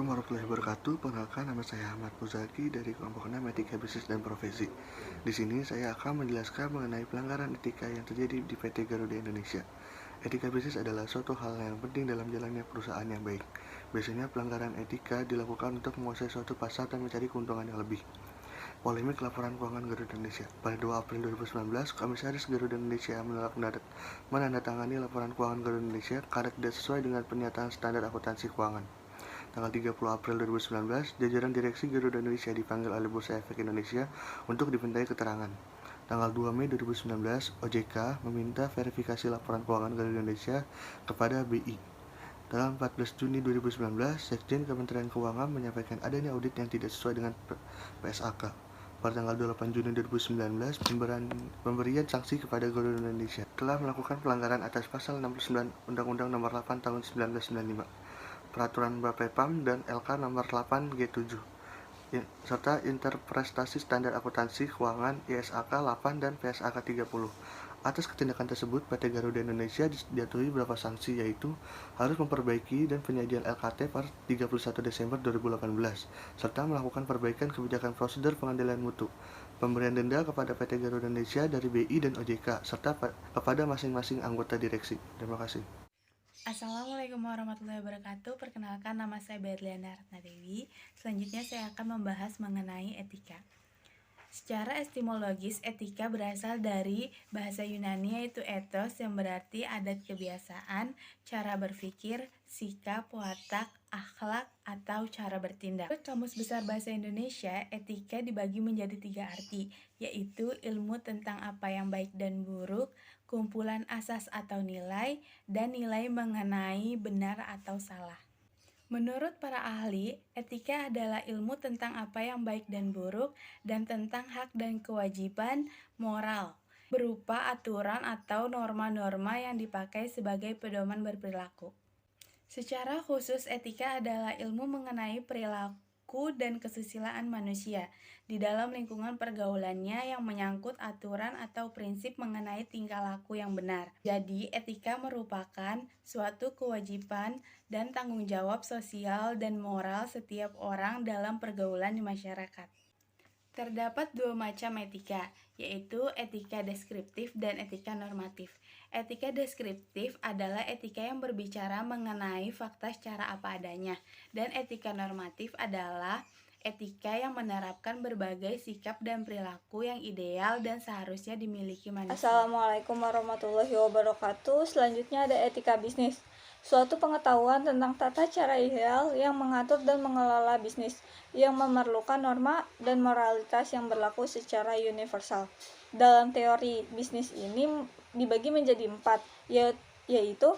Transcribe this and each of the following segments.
Assalamualaikum warahmatullahi wabarakatuh. Perkenalkan, nama saya Ahmad Muzaki dari kelompok 6 Etika Bisnis dan Profesi. Di sini saya akan menjelaskan mengenai pelanggaran etika yang terjadi di PT Garuda Indonesia. Etika bisnis adalah suatu hal yang penting dalam jalannya perusahaan yang baik. Biasanya pelanggaran etika dilakukan untuk menguasai suatu pasar dan mencari keuntungan yang lebih. Polemik laporan keuangan Garuda Indonesia. Pada 2 April 2019, Komisaris Garuda Indonesia menandatangani laporan keuangan Garuda Indonesia karena tidak sesuai dengan pernyataan standar akuntansi keuangan. Tanggal 30 April 2019, jajaran direksi Garuda Indonesia dipanggil oleh Bursa Efek Indonesia untuk dimintai keterangan. Tanggal 2 Mei 2019, OJK meminta verifikasi laporan keuangan Garuda Indonesia kepada BI. Dalam 14 Juni 2019, Sekjen Kementerian Keuangan menyampaikan adanya audit yang tidak sesuai dengan PSAK. Pada tanggal 28 Juni 2019, pemberian sanksi kepada Garuda Indonesia telah melakukan pelanggaran atas pasal 69 Undang-Undang Nomor 8 Tahun 1995, Peraturan Bapepam dan LK Nomor 8 G7, serta Interpretasi Standar Akuntansi Keuangan ISAK 8 dan PSAK 30. Atas ketindakan tersebut, PT Garuda Indonesia dijatuhi beberapa sanksi, yaitu harus memperbaiki dan penyajian LKT per 31 Desember 2018, serta melakukan perbaikan kebijakan prosedur pengadilan mutu, pemberian denda kepada PT Garuda Indonesia dari BI dan OJK, serta kepada masing-masing anggota direksi. Terima kasih. Assalamualaikum warahmatullahi wabarakatuh. Perkenalkan, nama saya Berliana Ratnadewi. Selanjutnya saya akan membahas mengenai etika. Secara etimologis, etika berasal dari bahasa Yunani yaitu ethos, yang berarti adat kebiasaan, cara berpikir, sikap, watak, akhlak, atau cara bertindak. Menurut Kamus Besar Bahasa Indonesia, etika dibagi menjadi 3 arti, yaitu ilmu tentang apa yang baik dan buruk, kumpulan asas atau nilai, dan nilai mengenai benar atau salah. Menurut para ahli, etika adalah ilmu tentang apa yang baik dan buruk dan tentang hak dan kewajiban moral, berupa aturan atau norma-norma yang dipakai sebagai pedoman berperilaku. Secara khusus, etika adalah ilmu mengenai perilaku dan kesusilaan manusia di dalam lingkungan pergaulannya yang menyangkut aturan atau prinsip mengenai tingkah laku yang benar. Jadi, etika merupakan suatu kewajiban dan tanggung jawab sosial dan moral setiap orang dalam pergaulan di masyarakat. Terdapat 2 macam etika, yaitu etika deskriptif dan etika normatif. Etika deskriptif adalah etika yang berbicara mengenai fakta secara apa adanya, dan etika normatif adalah etika yang menerapkan berbagai sikap dan perilaku yang ideal dan seharusnya dimiliki manusia. Assalamualaikum warahmatullahi wabarakatuh. Selanjutnya ada etika bisnis. Suatu pengetahuan tentang tata cara ideal yang mengatur dan mengelola bisnis, yang memerlukan norma dan moralitas yang berlaku secara universal. Dalam teori bisnis ini dibagi menjadi 4, yaitu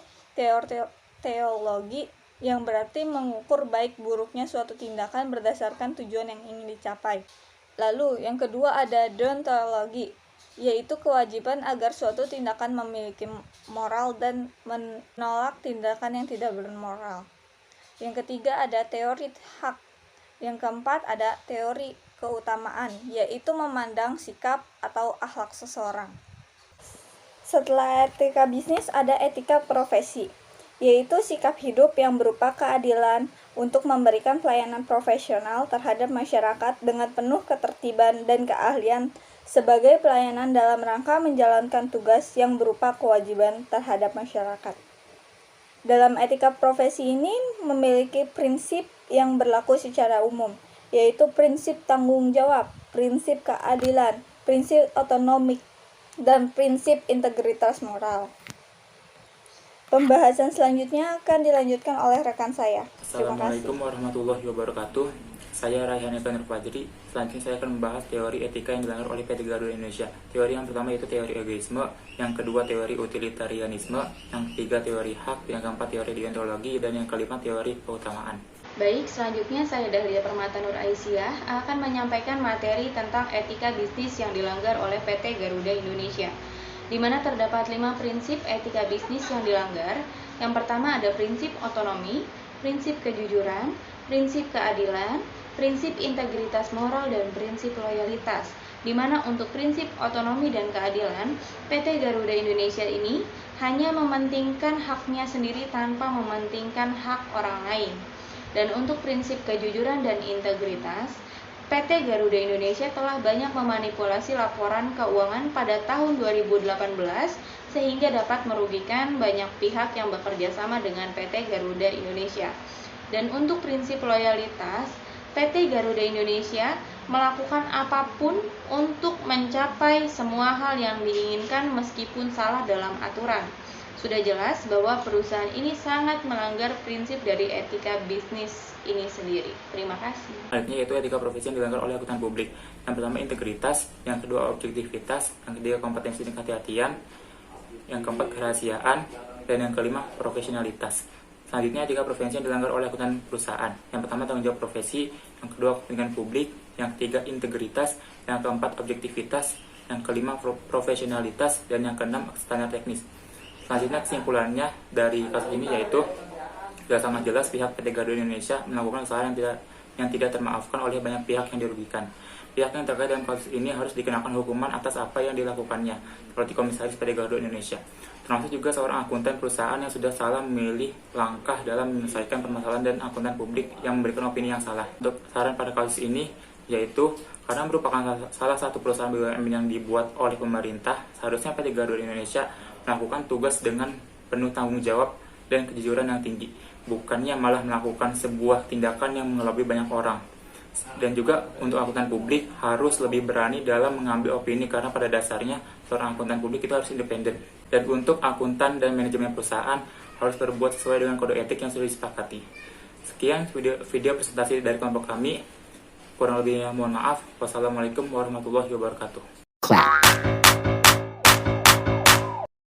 teologi, yang berarti mengukur baik buruknya suatu tindakan berdasarkan tujuan yang ingin dicapai. Lalu yang kedua ada deontologi, yaitu kewajiban agar suatu tindakan memiliki moral dan menolak tindakan yang tidak bermoral. Yang ketiga ada teori hak. Yang keempat ada teori keutamaan, yaitu memandang sikap atau akhlak seseorang. Setelah etika bisnis ada etika profesi, yaitu sikap hidup yang berupa keadilan untuk memberikan pelayanan profesional terhadap masyarakat dengan penuh ketertiban dan keahlian sebagai pelayanan dalam rangka menjalankan tugas yang berupa kewajiban terhadap masyarakat. Dalam etika profesi ini memiliki prinsip yang berlaku secara umum, yaitu prinsip tanggung jawab, prinsip keadilan, prinsip otonomik, dan prinsip integritas moral. Pembahasan selanjutnya akan dilanjutkan oleh rekan saya. Assalamualaikum warahmatullahi wabarakatuh. Saya Rayhan Evan Fajri. Selanjutnya saya akan membahas teori etika yang dilanggar oleh PT Garuda Indonesia. Teori yang pertama yaitu teori egoisme, yang kedua teori utilitarianisme, yang ketiga teori hak, yang keempat teori deontologi, dan yang kelima teori keutamaan. Baik, selanjutnya saya Dahlia Permata Nur Aisyah akan menyampaikan materi tentang etika bisnis yang dilanggar oleh PT Garuda Indonesia, di mana terdapat 5 prinsip etika bisnis yang dilanggar. Yang pertama ada prinsip otonomi, prinsip kejujuran, prinsip keadilan, prinsip integritas moral, dan prinsip loyalitas. Di mana untuk prinsip otonomi dan keadilan, PT Garuda Indonesia ini hanya mementingkan haknya sendiri tanpa mementingkan hak orang lain. Dan untuk prinsip kejujuran dan integritas, PT Garuda Indonesia telah banyak memanipulasi laporan keuangan pada tahun 2018 sehingga dapat merugikan banyak pihak yang bekerja sama dengan PT Garuda Indonesia. Dan untuk prinsip loyalitas, PT Garuda Indonesia melakukan apapun untuk mencapai semua hal yang diinginkan meskipun salah dalam aturan. Sudah jelas bahwa perusahaan ini sangat melanggar prinsip dari etika bisnis ini sendiri. Terima kasih. Selanjutnya yaitu etika profesi yang dilanggar oleh akuntan publik. Yang pertama integritas, yang kedua objektivitas, yang ketiga kompetensi dan kehati-hatian, yang keempat kerahasiaan, dan yang kelima profesionalitas. Selanjutnya etika profesi yang dilanggar oleh akuntan perusahaan. Yang pertama tanggung jawab profesi, yang kedua kepentingan publik, yang ketiga integritas, yang keempat objektivitas, yang kelima profesionalitas, dan yang keenam standar teknis. Selanjutnya kesimpulannya dari kasus ini yaitu sudah sangat jelas pihak PT Garuda Indonesia melakukan kesalahan yang tidak termaafkan oleh banyak pihak yang dirugikan. Pihak yang terkait dalam kasus ini harus dikenakan hukuman atas apa yang dilakukannya, seperti Komisaris PT Garuda Indonesia. Termasuk juga seorang akuntan perusahaan yang sudah salah memilih langkah dalam menyelesaikan permasalahan dan akuntan publik yang memberikan opini yang salah. Untuk saran pada kasus ini yaitu karena merupakan salah satu perusahaan BUMN yang dibuat oleh pemerintah, seharusnya PT Garuda Indonesia melakukan tugas dengan penuh tanggung jawab dan kejujuran yang tinggi, bukannya malah melakukan sebuah tindakan yang mengelabui banyak orang. Dan juga untuk akuntan publik harus lebih berani dalam mengambil opini karena pada dasarnya seorang akuntan publik itu harus independen. Dan untuk akuntan dan manajemen perusahaan harus berbuat sesuai dengan kode etik yang sudah disepakati. Sekian video presentasi dari kelompok kami. Kurang lebihnya mohon maaf. Wassalamualaikum warahmatullahi wabarakatuh.